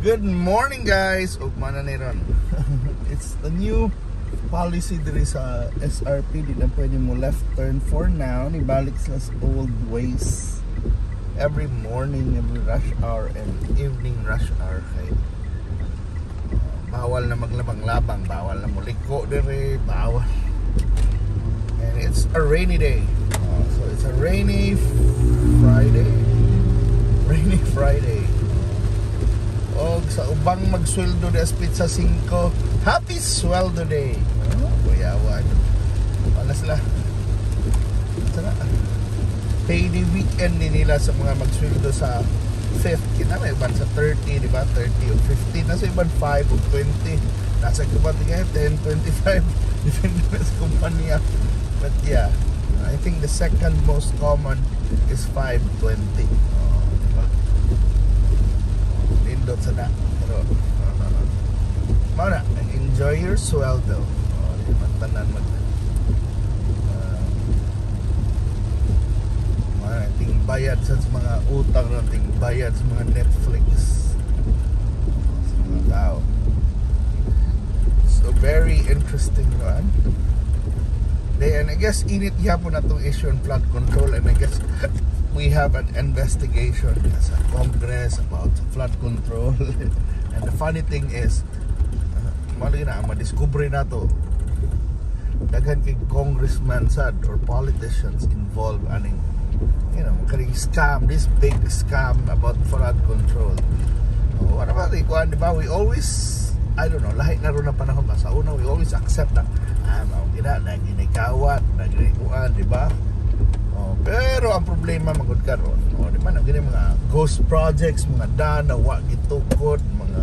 Good morning guys. Ugma na ni ron. It's the new policy diri sa SRP. Di na pwede mo left turn for now. Nibalik sa old ways. Every morning, every rush hour and evening rush hour kay bawal na maglabang-labang, bawal na muliko diri, bawal. And it's a rainy day. So it's a rainy Friday. Rainy Friday. O sa ubang magsweldo des pizza 5, happy sweldo day. Kuyawan. Wala sila. Sana payday weekend din nila sa mga magsweldo sa 5th. Kita may iban sa 30, di ba? 30 o 15. Nasa iban 5 o 20. Nasa kumpanya ngayon 10, 25. Depende na sa kumpanya. But yeah, I think the second most common is 520. Lindot sa na. Pero mauna, enjoy your sweldo. Tanan mo. Ting bayad sa mga utang, ting bayad sa mga Netflix sa mga tao. So very interesting one. And I guess init yapon na itong issue on flood control, and I guess we have an investigation sa Congress about flood control. And the funny thing is malagi na madiscover na to daghan kay congressman sad or politicians involved aning, you know, karing scam, this big scam about flood control. What about the kuan, di ba? We always, I don't know, lahi na ron na panahon ba sa una, we always accept na mao gina na ginikawat na ginikuan, di ba? Pero ang problema magud karon, di ba, gini mga ghost projects, mga dana wa gitukod, mga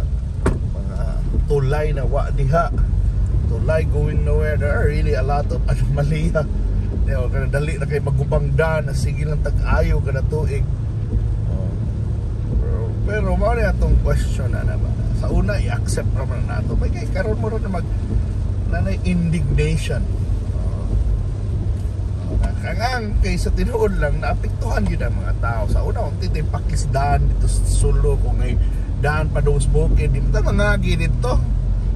tulay na wa diha, tulay going nowhere. There are really a lot of anomalia. Kana dali na kay magubang daan na sige lang tag-ayo kada tuig. Pero mao na atong question na naman. Sa una i-accept naman nato. May kay karon mo ron na nanay indignation. Kangang kay sa tinuod lang naapektuhan yun ang mga tao. Sa una kung titay Pakistan dito sa Sulu, kung may daan pa doon sa bukid, di man mangagi dito.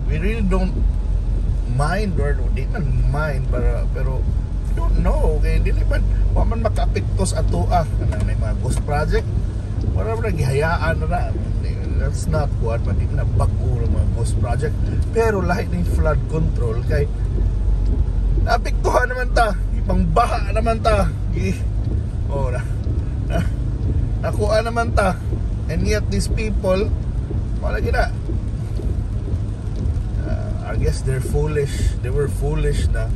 We really don't mind, or di man mind, pero don't know, okay, dili man waman makaapekto sa atoa kanang may mga ghost project, wala man gihayaan na. That's not what, but di na bago ng mga ghost project. Pero lahi ng flood control kay naapektuhan naman ta, ibang baha naman ta, nakuha naman ta, and yet these people wala gina. I guess they're foolish. They were foolish na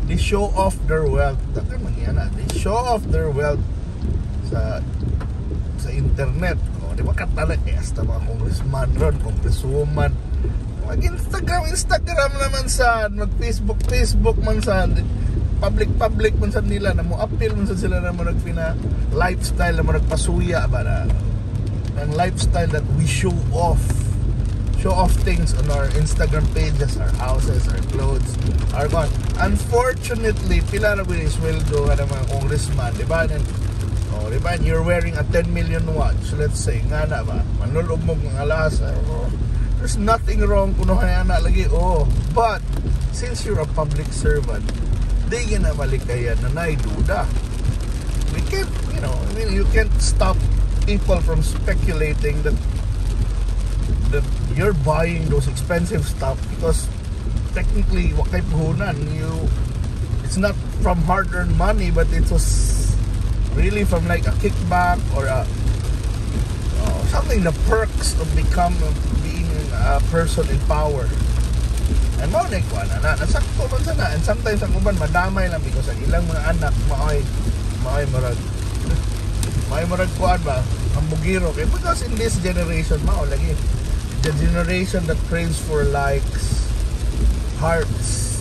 they show off their wealth. They show off their wealth sa internet. Di ba katala hasta mga congressman ron, congresswoman. Mag-Instagram naman sa, mag-Facebook man sa, public man sa nila na mo appeal man sa sila na mo nagpina lifestyle na mo nagpasuya ba na ang lifestyle that we show off things on our Instagram pages, our houses, our clothes, our God. Unfortunately, pila na yung sweldo ng mga congressman, di ba? Di ba? You're wearing a 10 million watch, let's say, nga na ba? Manulob mo ng alas. There's nothing wrong kung kaya na lagi. But, since you're a public servant, di na malikayan na naiduda. We can't, you can't stop people from speculating that you're buying those expensive stuff because technically wakay puhunan, it's not from hard-earned money, but it was really from like a kickback or something, the perks of being a person in power. And mao na ikuan na nasakto man sana, and sometimes ang uban madamay lang because ang ilang mga anak maoy marag kuan ba ang bugiro kay, because in this generation mao lagi the generation that craves for likes, hearts,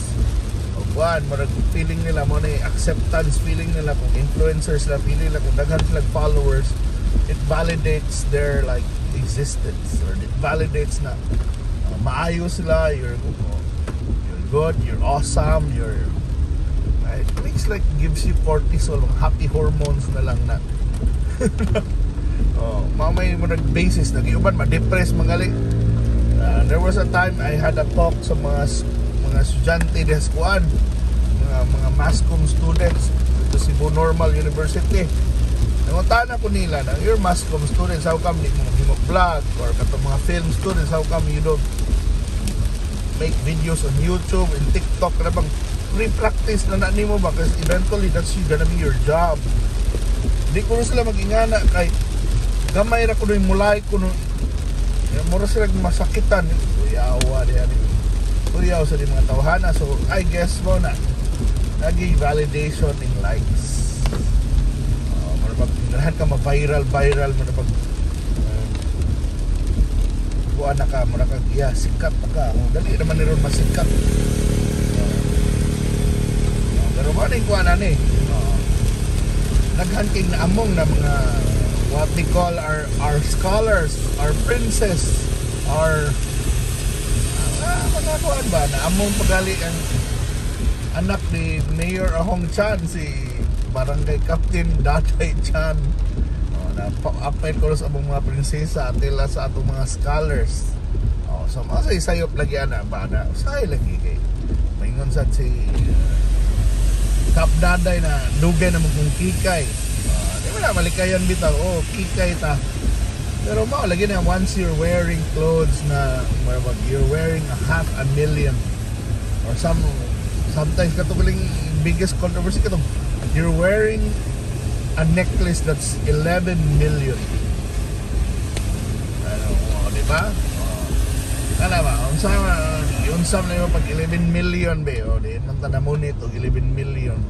o kuan, marag feeling nila mo na acceptance, feeling nila kung influencers la, feeling nila kung daghan sila followers, it validates their like existence, or it validates na maayo sila, you're good, you're awesome, it makes like gives you cortisol, happy hormones na lang na Mamay mo nag-basis, nag-iuban, ma-depress, magali. There was a time I had a talk sa mga estudyante des kuan, mga mass-comm students sa Cebu Normal University. Nanguntahan ako nila na, you're mass-comm students, how come di mo vlog? Or katong mga film students, how come you don't make videos on YouTube and TikTok? Na bang pre-practice na nimo ba? Kasi eventually that's gonna be your job. Di ko sila mag-ingana kay gamay ra ko no mulay ko no. Mura sila masakitan. Kuyawa diyan. Kuyaw sa mga tawhana. So I guess mo na nagi validation in likes. Mura pag lahat ka ma-viral mura pag buwan na ka, mura ka sikat ka. Dali naman ni ron masikat. Pero ba rin kuha na ni naghanking na among na mga what we call our scholars, our princes, our mga kuhan ba na among pagali ang anak ni Mayor Ahong Chan, si Barangay Captain Datay Chan. Na pa-upgrade ko sa among mga prinsesa atila sa atong mga scholars. So masay sayop lagi ana ba na say lagi kay maingon sad si Kapdaday na dugay na mong kikay. Di mo na malikayan bitaw, kikay ta. Pero mao lagi na once you're wearing clothes na you're wearing $500,000 or sometimes katuguling biggest controversy katong you're wearing a necklace that's 11 million. Di ba? Kana ba? Unsam na yung pag 11 million be, di man tanamo nito 11 million.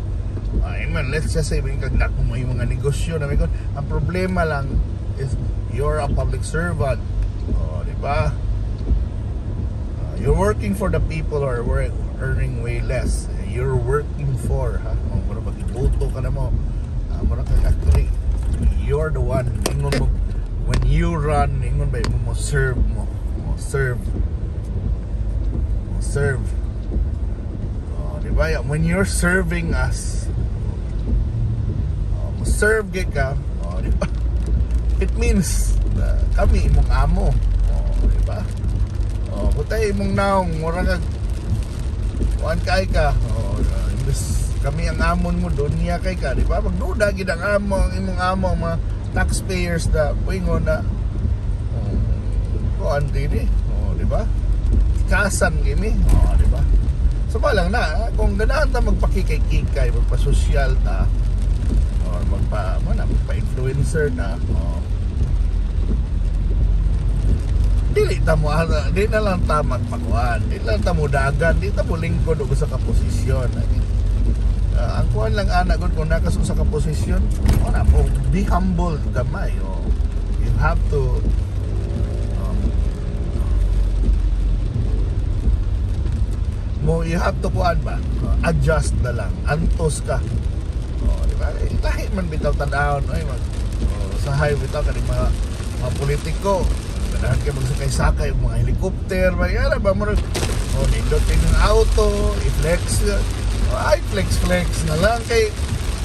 Man, let's just say kagdak mo yung mga negosyo na may ang problema lang is you're a public servant. Di ba? You're working for the people who are earning way less. You're working for, mura pag iboto ka na mo, mura ka actually you're the one ingon mo when you run, ingon ba mo serve. Diba? When you're serving us, serve ka, diba? It means kami imong amo, diba? Butay imong naong mura kag kuan kay ka, kami ang amon mo doon niya kay ka, diba? Magduda gid ang imong amo mga taxpayers na puingon na kuan dili, diba? Kasan gini, diba? So balang na, kung ganahan ta magpakikay-kikay, magpa-social ta, or magpa-influencer ta, dili ta mo, di na lang ta magpakuan, di lang ta mo dagan, di ta mo lingkod o sa kaposisyon. Ang kuhan lang anak kung nakaso sa kaposisyon, be humble gamay. You have to you have to kuan ba? Adjust na lang. Antos ka. Diba? Lahi man bitaw tanaon. Sa highway bitaw kaning mga politiko. Ganahan kayo magsakay-sakay mga helicopter. Mayara ba mo? Nindot kayo ng auto. I-flex. Flex na lang.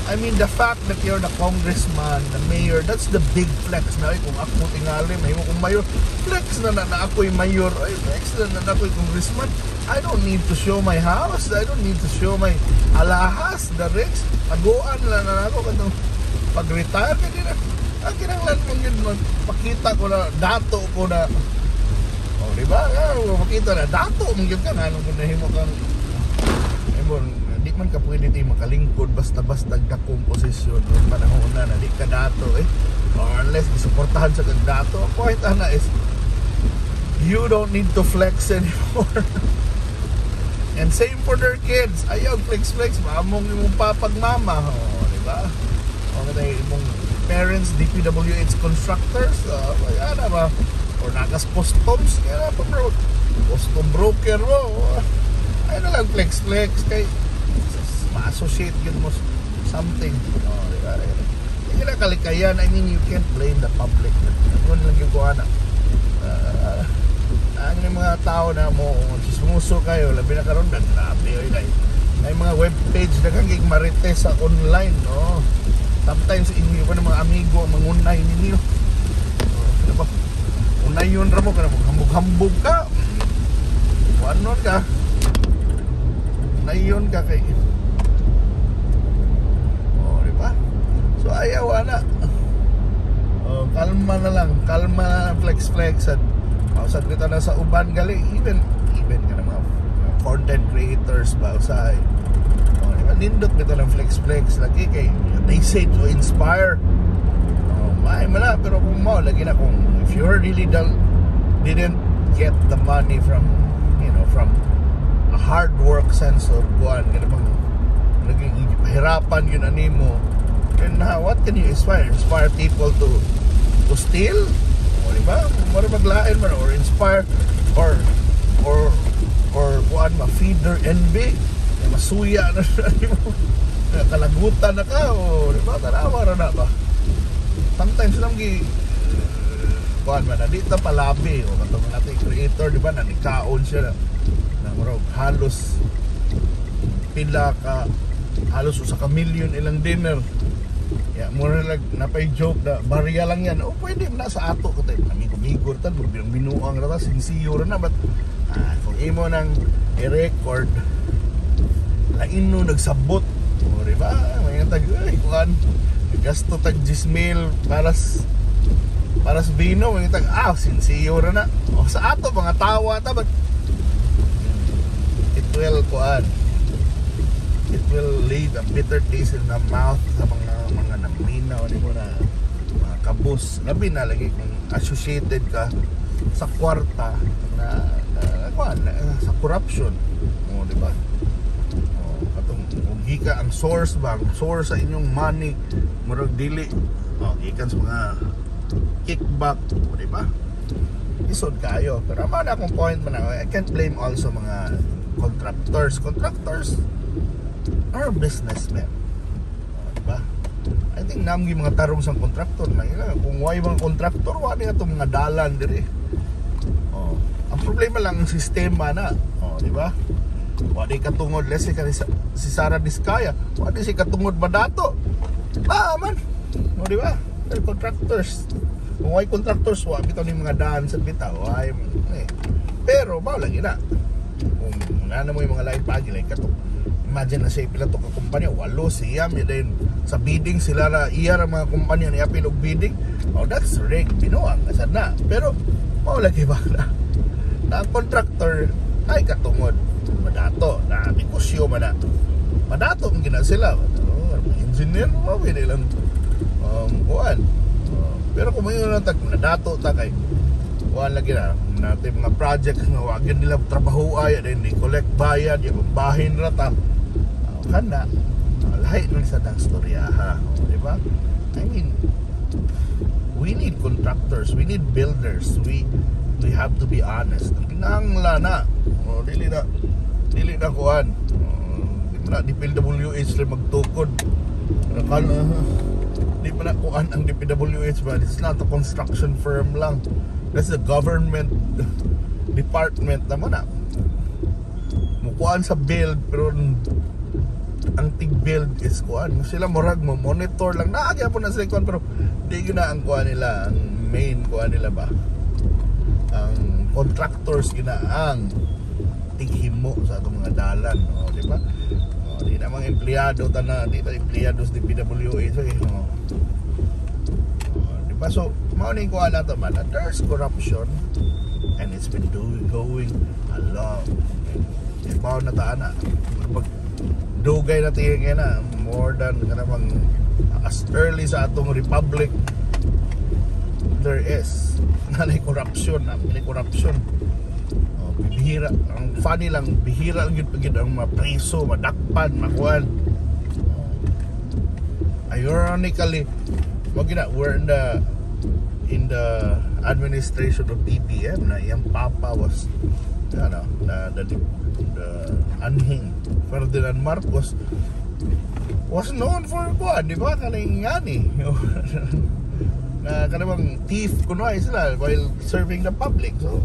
I mean, the fact that you're the congressman, the mayor, that's the big flex na. Kung ako tingali, may mo kong mayor, flex na ako'y mayor. Flex na ako'y congressman. I don't need to show my house. I don't need to show my alahas, the rich. Aguan lang na ako katong pag-retire ka din. Ang kinanglan mong yun, pakita ko na, dato ko na. Diba? Pakita na, dato mong yun ka na. Anong kunahimo kang, di man ka pwede tayo makalingkod basta-basta dakong posisyon o panahon na di ka dato or unless isuportahan sa kag dato. Point na is you don't need to flex anymore. And same for their kids. Ayaw flex maamong imong papagmama, diba? O katay imong parents DPWH constructors, ana ba, or nakas customs, kaya pa bro, custom broker mo, ay na lang flex kay ma-associate yun mo something. Hindi na kalikayan. I mean, you can't blame the public. Ano lang yung kuha na ang mga tao na mo sumuso kayo, labi na karon na grabe may mga webpage na kagig marites sa online, no? Sometimes inyo pa ng mga amigo mangunay ninyo Diba? Unayon ra mo ka hambog-hambog ka. Kuanon ka. Unayon ka kay. Oh, di ba? So ayaw na. Oh, kalma na lang, kalma na flex at mausad kita na sa uban gali, even ka na mga content creators ba usay. Oh, di ba? Nindot kita ng flex lagi kay they say to inspire. May mala, pero kung mo lagi na kung if you really didn't get the money from from a hard work sense of buwan kana bang naging hirapan yun animo, then what can you inspire people to steal, o diba, mara maglain man or inspire or buwan ma-feed their envy, masuya na kalagutan na ka, o diba, tanawa ra na ba. Sometimes lang kuan man na dito palabi o katong ating creator, di ba, nanikaon siya na murag halos usa ka million ilang dinner. Ya, mura lang napay joke na barya lang yan. O pwede na sa ato ko tayo. Amigo-migo tan, binuang ra ta, sinsiyo ra na, but kung imo nang i-record lain no nagsabot, o di ba, may tag kuan gasto tag 10,000 para sa vino, may tag sinsiyo ra na. O sa ato mga tawa ta, but it will leave a bitter taste in the mouth sa mga naminaw ni mo na mga kabus, labi na lagi kung associated ka sa kwarta na sa corruption, o di ba? Katong kung hika ang source sa inyong money murag dili gikan sa mga kickback, o di ba? Isod kayo, pero man akong point man ako, I can't blame also mga contractors are businessmen, o di ba? I think namgi mga tarong sang kontraktor na kung why mga kontraktor wala nga itong mga dalan diri. Ang problema lang ang sistema na, di ba? Wala katungod lesi si Sara Diskaya, wala si katungod Badato man, o di ba? Contractors, kung why contractors wala bitaw ni mga daan sa bitaw, pero ba lagi na kung ano mo yung mga lain pagi like katong imagine na siya pila to ka kumpanya, walo siyam din sa bidding sila na iya ang mga kumpanya na apil og bidding. That's rigged, binuang asad na, pero lagi ba na ang contractor ay katungod Badato na negosyo Badato ang gina sila, engineer mo pwede lang kuan, pero kung may tag nadato ta kay kuan lagi na natin mga projects nga wagin nila trabaho ay hindi collect bayad yung bahin ra ta handa lahi nun sa dang storya di ba? I mean, we need contractors, we need builders, we have to be honest. Kinahanglan na dili na kuan, di PWH rin magtukod, di pa na kuan ang DPWH, but it's not a construction firm lang, that's the government department naman na mukuan sa build, pero ang tig-build is kuan sila murag mo monitor lang naagya po na sila kuan, pero di yun na ang kuan nila, ang main kuan nila ba, ang contractors gina ang tighimo sa atong mga dalan, di ba? Di na mga empleyado di ta empleyados di PWH, di ba? So mao ning kuan nato man, there's corruption and it's been going a long ibaw na taana, dugay na tingin na more than kanang as early sa atong republic there is nanay corruption. Bihira, ang funny lang, bihira lang yun ang mga preso, madakpan, makuan. Ironically, we're in the administration of BBM na iyang papa was the anhing Ferdinand Marcos was known for kuan, di ba, kaning ngani na kanang thief kunway sila while serving the public. So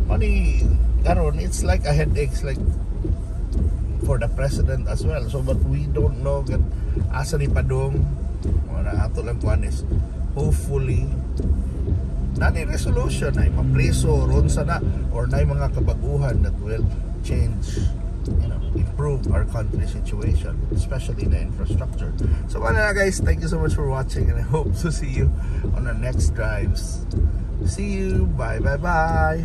money karon, it's like a headache, like for the president as well. So but we don't know asa ni padong wala ato lang kuan is hopefully nani resolution ay mapreso ron sana or nay mga kabaguhan that will change, improve our country situation, especially the infrastructure. So wala na guys, thank you so much for watching and I hope to see you on our next drives. See you, bye bye bye.